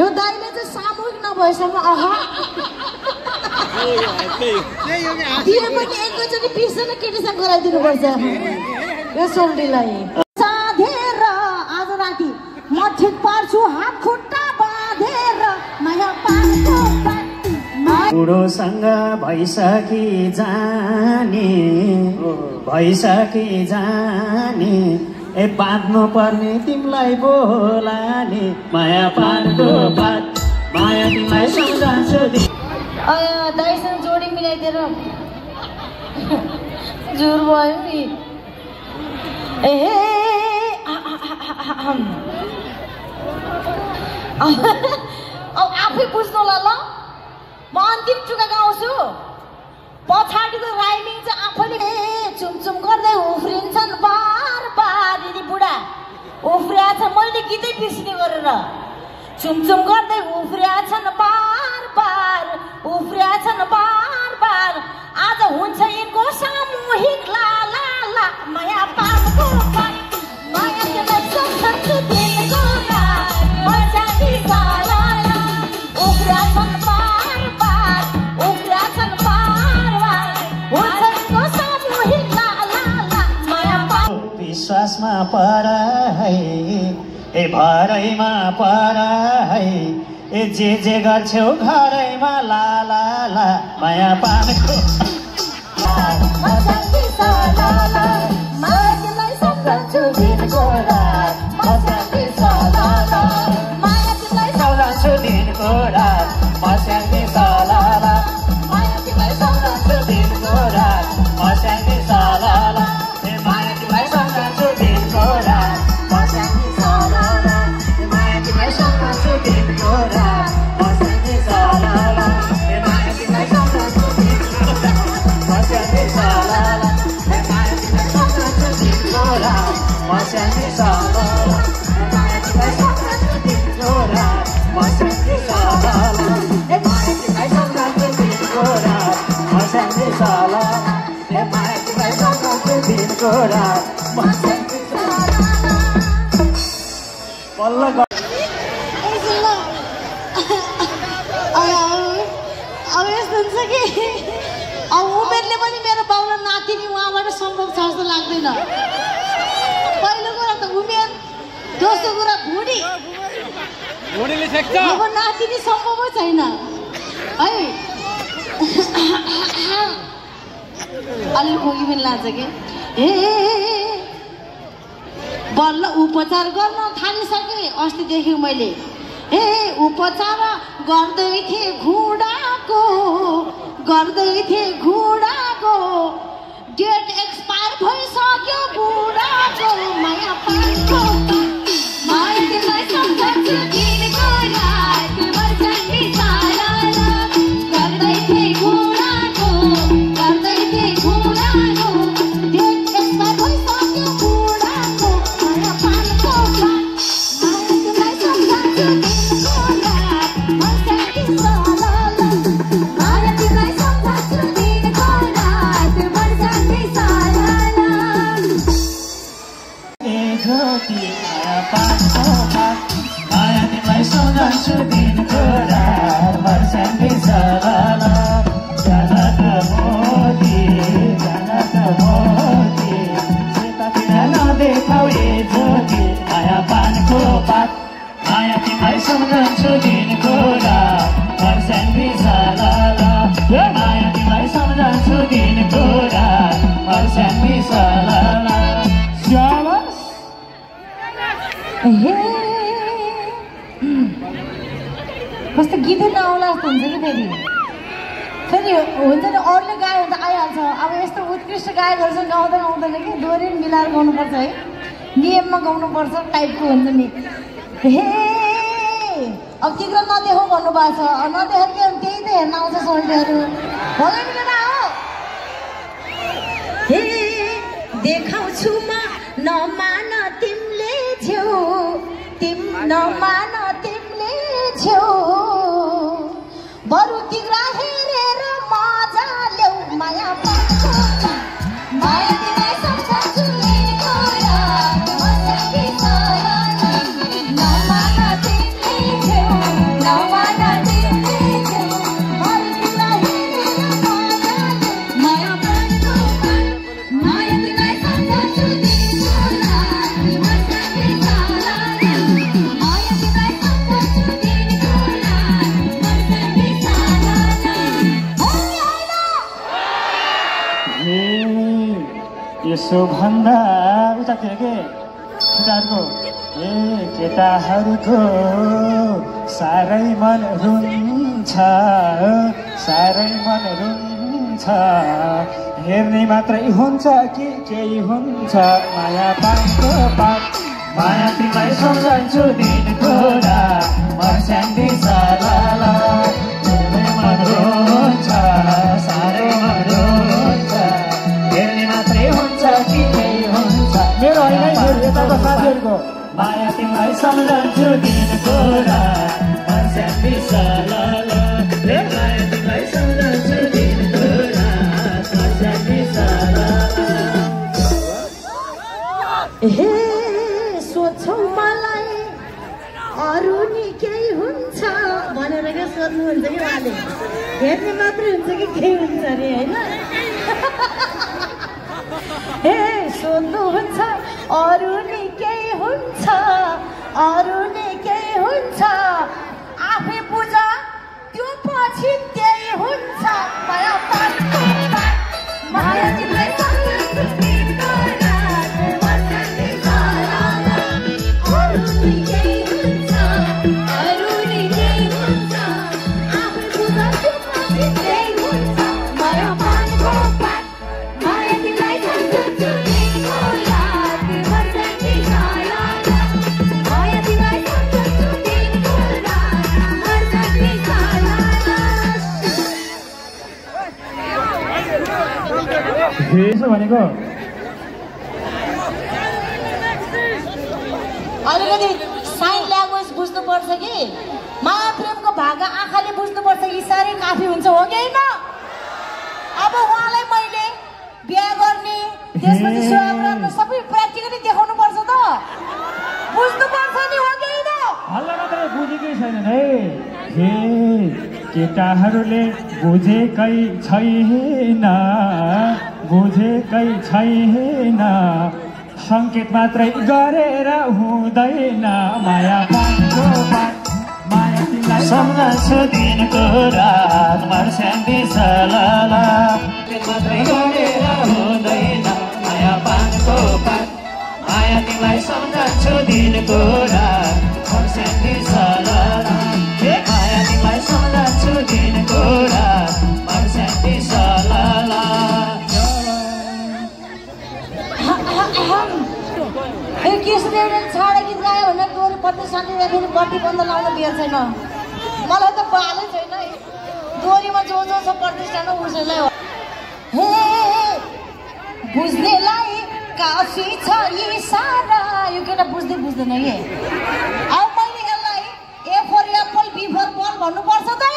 त्यो दाइले चाहिँ सामूहिक नभएसम्म दिए पनि एकैचोटि बिर्सेर केटीसँग गराइदिनुपर्छ यो सोल्टीलाई साधेर आज राति म ठिक पार्छु हात खुट्टा बाँधेर माया पानको बुढोसँग भइसकी जाने ए बाँध्नु पर्ने तिमीलाई बोलाने माया पानको बात माया तिमीलाई सम्झाउँछु दाइसँग जोडी मिलाइदिएर जुर भयो नि ए आफै बुझ्नु ल म अन्तिम चुका गाउँछु पछाडिको राइमिङ चाहिँ आफैले चुमचुम गर्दै उफ्रिन्छन् बार बार यदि बुढा उफ्रिया छ मैले गीतै बिर्सिने गरेर चुमचुम गर्दै उफ्रिया छन् बार बार उफ्रिया छन् बार बार आज हुन्छ यिनको सामूहिक ला ला ला माया पानको माया त्यसलाई सम्झन्छु दिनको रात मजाले साला उफ्रिया छन् बार बार उफ्रिया छन् बार बार हुन्छ यिनको सामूहिक ला ला ला माया विश्वासमा पर है ए भरैमा पर है ए जे गर्छौ घरैमा ला ला ला माया पानको मजाले साला माया त्यसलाई सम्झन्छु दिनको रात मजाले साला माया त्यसलाई सम्झन्छु दिनको रात मस्याङ्गे साला माया त्यसलाई सम्झन्छु दिनको रात मस्याङ्गे साला ए माया तिमीलाई सम्झन्छु दिनको रात मस्याङ्गे साला ए माया तिमीलाई सम्झन्छु दिनको रात मस्याङ्गे साला ए माया तिमीलाई सम्झन्छु दिनको रात मस्याङ्गे साला ए माया तिमीलाई सम्झन्छु दिनको रात मस्याङ्गे साला ए माया तिमीलाई सम्झन्छु दिनको रात मस्याङ्गे साला ए माया तिमीलाई सम्झन्छु दिनको रात मस्याङ्गे साला ए माया तिमीलाई सम्झन्छु दिनको रात मस्याङ्गे साला बल्ल अब यस्तो हुन्छ कि अब उमेरले पनि मेरो बाउलाई नातिनी उहाँबाट सम्भव छ जस्तो लाग्दैन पहिलो कुरा त उमेर दोस्रो कुरा भुँडी अब नातिनी सम्भवै छैन है अलिक खोकी पनि लाग्छ कि ए बल्ल उपचार गर्न थालिसके अस्तिदेखि मैले ए उपचार गर्दै थिएँ घुँडाको डेट एक्सपायर भइसक्यो बुढाको माया पानको माया तिमीलाई सम्झन्छु दिनको रात मर्छन्ती साला गर्दै थिएँ घुँडाको डेट एक्सपायर भइसक्यो बुढाको माया पानको माया तिमीलाई सम्झन्छु दिनको रात मर्छन्ती साला माया तिमीलाई सम्झन्छु दिनको रात मर्छन्ती साला माया पानको माया तिमीलाई सम्झन्छु दिनको रात मर्छन्ती साला जनक मोती सेतातिर नदेखाउ ए ज्योति माया पानको पात माया तिमीलाई सम्झन्छु दिनको रात मर्छन्ती साला माया तिमीलाई सम्झन्छु दिनको रात मर्छन्ती साला कस्तो गीतै नआउला जस्तो हुन्छ कि फेरि हुन्छ नि अरूले गायो भने त आइहाल्छ अब यस्तो उत्कृष्ट गायकहरूसँग गाउँदैन कि दोहोरी मिलाएर गाउनुपर्छ है नियममा गाउनुपर्छ टाइपको हुन्छ नि हे अब तिग्र नदेखाउ भन्नुभएको छ नदेखाएको त्यही त हेर्न आउँछ सोल्टीहरू होला नि बेटा हो हे देखाउँछु म नमान तिमीले छेउ नमान तिमीले छेउ बरु तिग्रा हेरेर मजा ल्याउ माया माया तिमीलाई सम्झन्छु दिनको रात मस्याङ्गे साला नमान तिमीले छेउ यसोभन्दा उतातिर के केटाहरूको केटाहरूको साह्रै मन रुन्छ साह्रै मन रुन्छ हेर्ने मात्रै हुन्छ कि केही हुन्छ माया पाएको पाप माया तिमीलाई सम्झन्छु दिनको रात मर्स्याङ्गी सालाला हेर्ने मन रुन्छ साह्रै मन रुन्छ हेर्ने मात्रै हुन्छ कि केही हुन्छ मेरो होइन यताको साथीहरूको माया तिमीलाई सम्झन्छु दिनको रात मर्स्याङ्गी सालाला माया तिमीलाई सम्झन्छु दिनको रात मर्स्याङ्गी सालाला सोध्छौ मलाई अरू नि केही हुन्छ भनेर क्या सोध्नुहुन्छ कि उहाँले हेर्ने मात्रै हुन्छ कि केही हुन्छ अरे होइन सोध्नुहुन्छ अरू नि केही हुन्छ अरू नि केही हुन्छ आफै बुझ त्यो पछि त्यही हुन्छ माया माया तिमीलाई भनेको अलिकति साइन ल्याङ्ग्वेज बुझ्नुपर्छ कि माया प्रेमको भाका आँखाले बुझ्नुपर्छ इसारै काफी हुन्छ हो कि होइन अब उहाँलाई मैले बिहा गर्ने त्यसपछि सुहाग गर्न सबै प्र्याक्टिकली देखाउनु पर्छ त बुझ्नुपर्छ नि हो कि होइन हल्ला मात्रै बुझेकै छैन है हे केटाहरूले बुझेकै छैन बुझेकै छैन सङ्केत मात्रै गरेर हुँदैन माया पाएको माया तिमीलाई सम्झन्छु दिनको रात मर्स्याङ्गी सालाला मात्रै गरेर हुँदैन माया पाएको माया तिमीलाई सम्झन्छु दिनको रात मर्स्याङ्गी सालाला माया तिमीलाई सम्झन्छु दिनको रात मर्स्याङ्गी सालाला छाडा गीत गायो भने डोरी पत्ती सान्दिँदाखेरि बत्ती बन्द लाउनु दिएको छैन मलाई त बालै छैन है डोरीमा जो जो छ प्रतिष्ठान उसैलाई हो हे बुझ्नेलाई काफी छ इसारा यो केटा बुझ्दै बुझ्दैन कि अब मैले यसलाई ए फर एप्पल बी फर बल भन्नुपर्छ त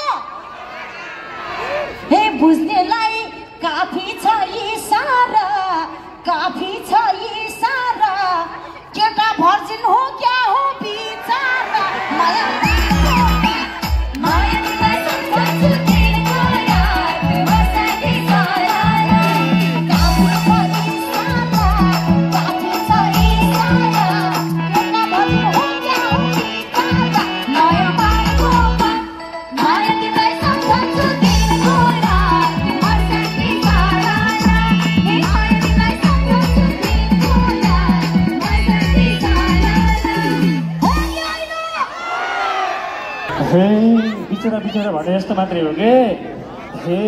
हे बुझ्नेलाई काफी छ इसारा काफी छ इसारा केटा भर्जिन हो क्या हो बिचारा माया माया तिमीलाई सम्झन्छु दिनको रात मर्स्याङ्गी सालाला काफी छ इसारा काफी छ इसारा केटा भर्जिन हो क्या हो बिचारा माया पाएको माया तिमीलाई सम्झन्छु दिनको रात मर्स्याङ्गी सालाला माया तिमीलाई सम्झन्छु दिनको रात हे बिचरा बिचरा भने जस्तो मात्रै हो कि हे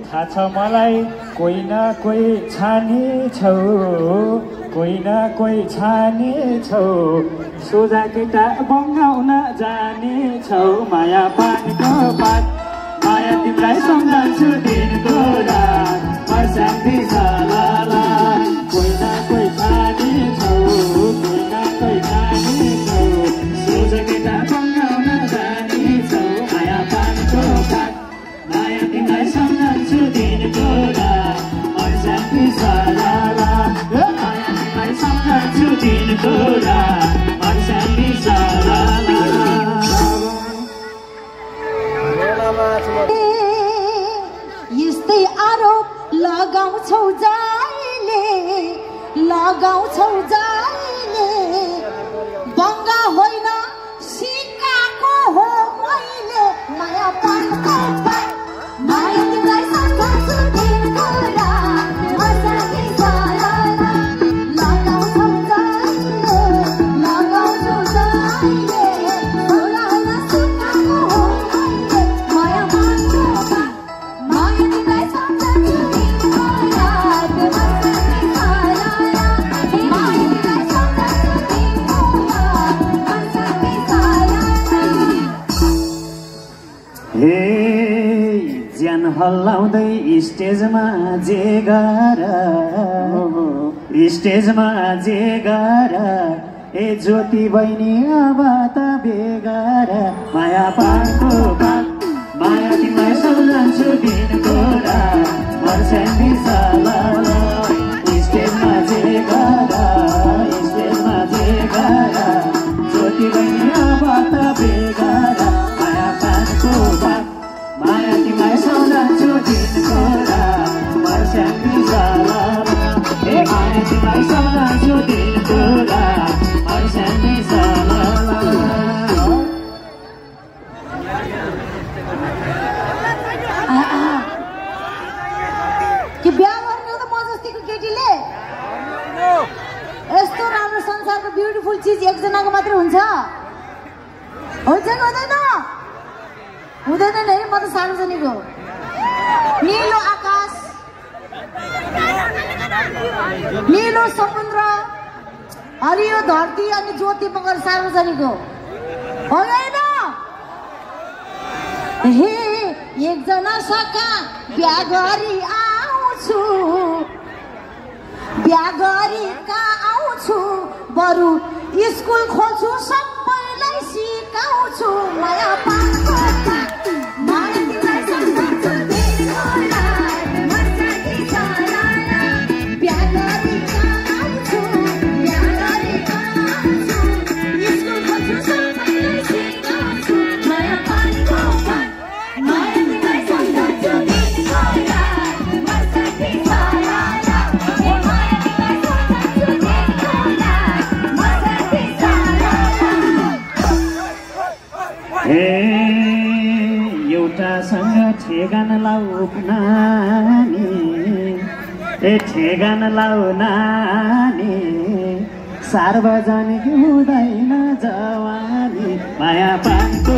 थाहा छ मलाई कोही न कोही छानी छौ कोही न कोही छानी छौ सोझा केटा बङ्गाउन जाने छौ माया पानीको बात माया तिमीलाई सम्झन्छु दिनको रात मर्स्याङ्गी सालाला कोही न कोही छानी छौ कोही न कोही छानी छौ सोझा केटा बङ्गाउन जाने छौ माया पानीको बात माया तिमीलाई सम्झन्छु दिनको रात मर्स्याङ्गी सालाला माया तिमीलाई सम्झन्छु दिनको रात मर्स्याङ्गी सालाला यस्तै आरोप लगाउँछौ जा हे ज्यान हल्लाउँदै स्टेजमा जे गर स्टेजमा जे गर ए ज्योति बहिनी अब त बेगर माया पाको पाक माया तिमीलाई सम्झन्छु दिनको रात मर्स्याङ्गी सालाला स्टेजमा जे गर स्टेजमा जे गर ज्योति बहिनी अब त बेगर माया पाको पाक माया तिमीलाई सम्झन्छु दिनको रात मर्स्याङ्गी सालाला ए माया तिमीलाई सम्झन्छु दिनको रात मर्स्याङ्गी सालाला कि बिहा गर्ने हो त म जस्तीको केटीले यस्तो राम्रो संसारको ब्युटिफुल चिज एकजनाको मात्रै हुन्छ हुन्छ कि हुँदैन हुँदैन नि म त सार्वजनिक हो नीलो आकाश नीलो समुद्र हरियो धरती अनि ज्योति मगर सार्वजनिक हो होइन हे एकजना सका बिहा गरी आउँछु बिहा गरी कहाँ आउँछु बरु स्कुल खोल्छु सबैलाई सिकाउँछु माया पाको माया तिमीलाई सम्झन्छु दिनको रात मर्स्याङ्गी सालाला बिहा गरी कहाँ आउँछु बिहा गरी कहाँ आउँछु स्कुल खोल्छु सबैलाई सिकाउँछु माया पाको माया तिमीलाई सम्झन्छु दिनको रात मर्स्याङ्गी सालाला माया तिमीलाई सम्झन्छु दिनको रात मर्स्याङ्गी सालाला हे एउटासँग ठेगान लाऊ नानी ए ठेगान लाऊ नानी सार्वजनिक हुँदैन जवानी माया पानको